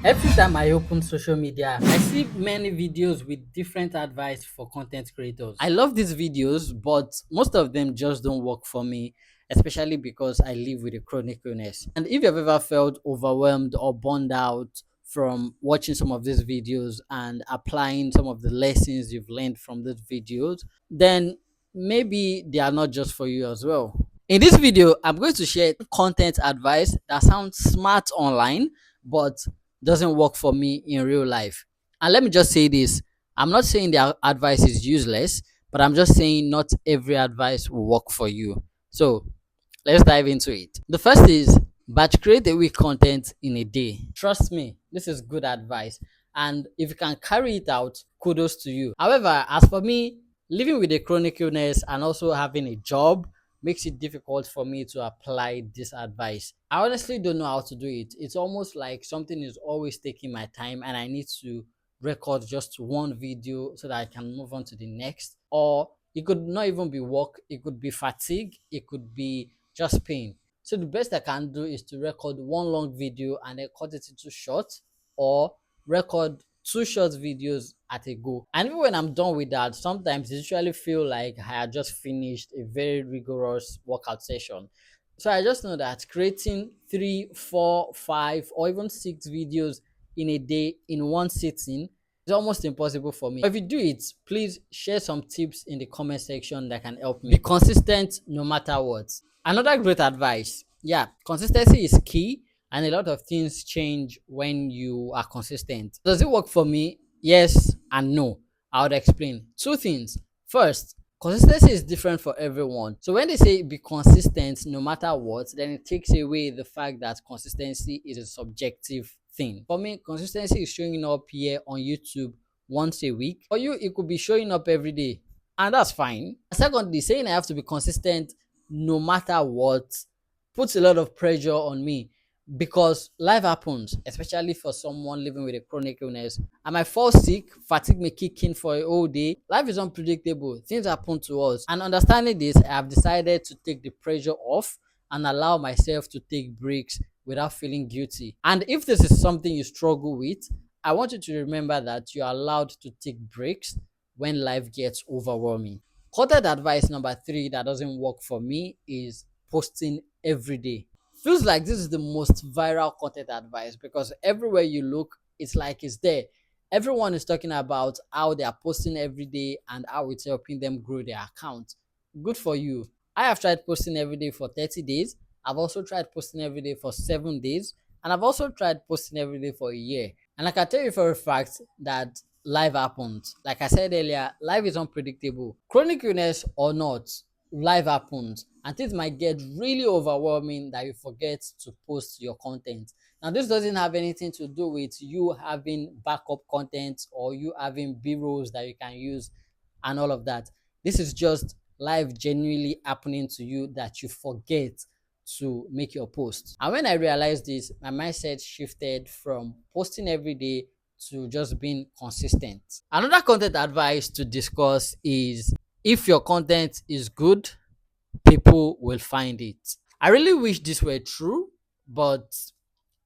Every time I open social media, I see many videos with different advice for content creators. I love these videos, but most of them just don't work for me, especially because I live with a chronic illness. And if you've ever felt overwhelmed or burned out from watching some of these videos and applying some of the lessons you've learned from these videos, then maybe they are not just for you as well. In this video, I'm going to share content advice that sounds smart online, but doesn't work for me in real life. And let me just say this, I'm not saying the advice is useless, but I'm just saying not every advice will work for you. So let's dive into it. The first is batch create a week content in a day. Trust me, this is good advice. And if you can carry it out, kudos to you. However, as for me, living with a chronic illness and also having a job makes it difficult for me to apply this advice. I honestly don't know how to do it. It's almost like something is always taking my time and I need to record just one video so that I can move on to the next. Or it could not even be work, it could be fatigue, it could be just pain. So the best I can do is to record one long video and then cut it into short, or record two short videos at a go. And even when I'm done with that, sometimes it usually feel like I had just finished a very rigorous workout session. So I just know that creating three, four, five, or even six videos in a day in one sitting is almost impossible for me. But if you do it, please share some tips in the comment section that can help me. Be consistent no matter what. Another great advice. Yeah, consistency is key, and a lot of things change when you are consistent. Does it work for me? Yes and no. I would explain two things. First, consistency is different for everyone. So when they say be consistent no matter what, then it takes away the fact that consistency is a subjective thing. For me, consistency is showing up here on YouTube once a week. For you, it could be showing up every day, and that's fine. Secondly, saying I have to be consistent no matter what puts a lot of pressure on me because life happens, especially for someone living with a chronic illness. I might fall sick, fatigue may kick in for a whole day. Life is unpredictable, things happen to us. And understanding this, I have decided to take the pressure off and allow myself to take breaks without feeling guilty. And if this is something you struggle with, I want you to remember that you're allowed to take breaks when life gets overwhelming. Content advice number three that doesn't work for me is posting every day. Feels like this is the most viral content advice because everywhere you look, it's like it's there. Everyone is talking about how they are posting every day and how it's helping them grow their account. Good for you. I have tried posting every day for 30 days. I've also tried posting every day for 7 days. And I've also tried posting every day for a year. And I can tell you for a fact that life happens. Like I said earlier, life is unpredictable. Chronic illness or not, life happens and things might get really overwhelming that you forget to post your content. Now, this doesn't have anything to do with you having backup content or you having b-rolls that you can use and all of that. This is just life genuinely happening to you that you forget to make your post. And when I realized this, my mindset shifted from posting every day to just being consistent. Another content advice to discuss is if your content is good, people will find it. I really wish this were true, but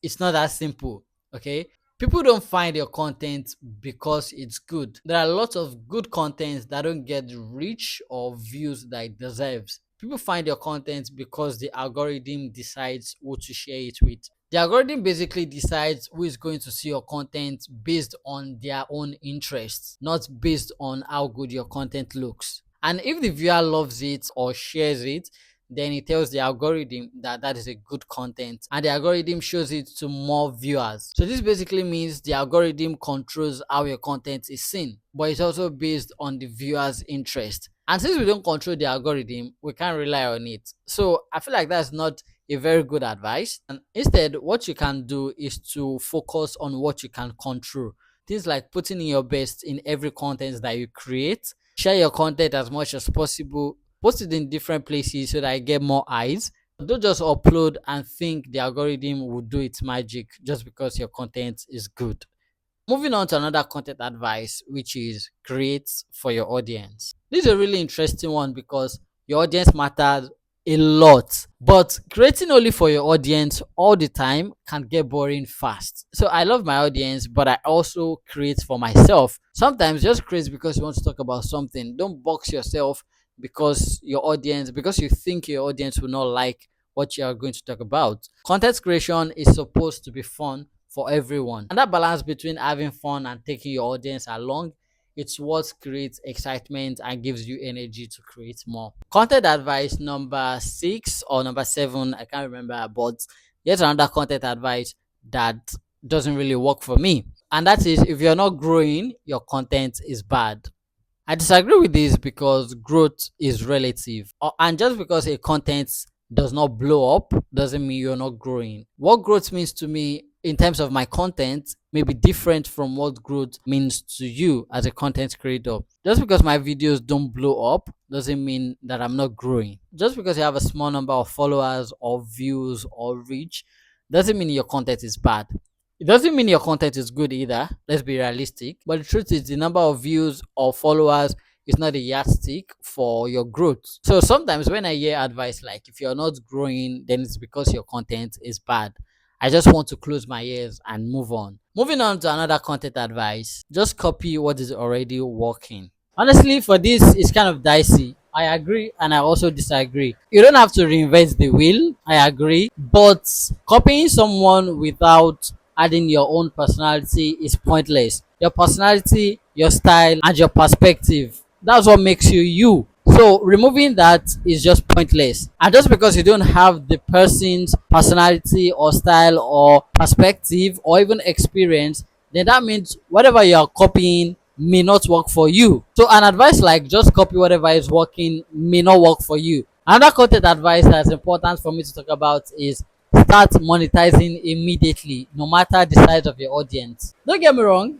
it's not that simple. Okay. People don't find your content because it's good. There are lots of good content that don't get the reach or views that it deserves. People find your content because the algorithm decides who to share it with. The algorithm basically decides who is going to see your content based on their own interests, not based on how good your content looks. And if the viewer loves it or shares it, then it tells the algorithm that that is a good content and the algorithm shows it to more viewers. So this basically means the algorithm controls how your content is seen, but it's also based on the viewer's interest. And since we don't control the algorithm, we can't rely on it. So I feel like that's not a very good advice. And instead, what you can do is to focus on what you can control. Things like putting in your best in every content that you create. Share your content as much as possible. Post it in different places so that I get more eyes. Don't just upload and think the algorithm will do its magic just because your content is good. Moving on to another content advice, which is create for your audience. This is a really interesting one because your audience matters a lot. But creating only for your audience all the time can get boring fast. So I love my audience, but I also create for myself. Sometimes just create because you want to talk about something. Don't box yourself because you think your audience will not like what you are going to talk about. Content creation is supposed to be fun for everyone. And that balance between having fun and taking your audience along, it's what creates excitement and gives you energy to create more. Content advice number 6 or number 7, I can't remember, but here's another content advice that doesn't really work for me. And that is, if you're not growing, your content is bad. I disagree with this because growth is relative. And just because a content does not blow up doesn't mean you're not growing. What growth means to me in terms of my content may be different from what growth means to you as a content creator. Just because my videos don't blow up doesn't mean that I'm not growing. Just because you have a small number of followers or views or reach doesn't mean your content is bad. It doesn't mean your content is good either. Let's be realistic. But the truth is, the number of views or followers is not a yardstick for your growth. So sometimes when I hear advice like, if you're not growing, then it's because your content is bad, I just want to close my ears and move on. Moving on to another content advice, just copy what is already working. Honestly, for this, it's kind of dicey. I agree and I also disagree. You don't have to reinvent the wheel. I agree. But copying someone without adding your own personality is pointless. Your personality, your style, and your perspective, that's what makes you you. So removing that is just pointless. And just because you don't have the person's personality or style or perspective or even experience, then that means whatever you are copying may not work for you. So an advice like just copy whatever is working may not work for you. Another content advice that's important for me to talk about is start monetizing immediately, no matter the size of your audience. Don't get me wrong,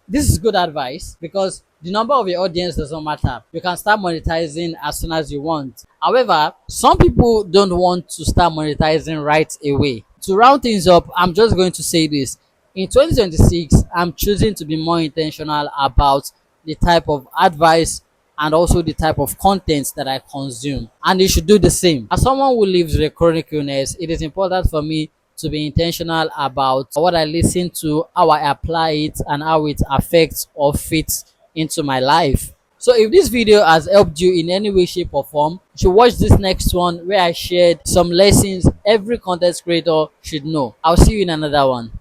this is good advice because the number of your audience doesn't matter. You can start monetizing as soon as you want. However, some people don't want to start monetizing right away. To round things up, I'm just going to say this. In 2026, I'm choosing to be more intentional about the type of advice and also the type of content that I consume. And you should do the same. As someone who lives with a chronic illness, it is important for me to be intentional about what I listen to, how I apply it, and how it affects or fits into my life. So if this video has helped you in any way, shape, or form, you should watch this next one where I shared some lessons every content creator should know. I'll see you in another one.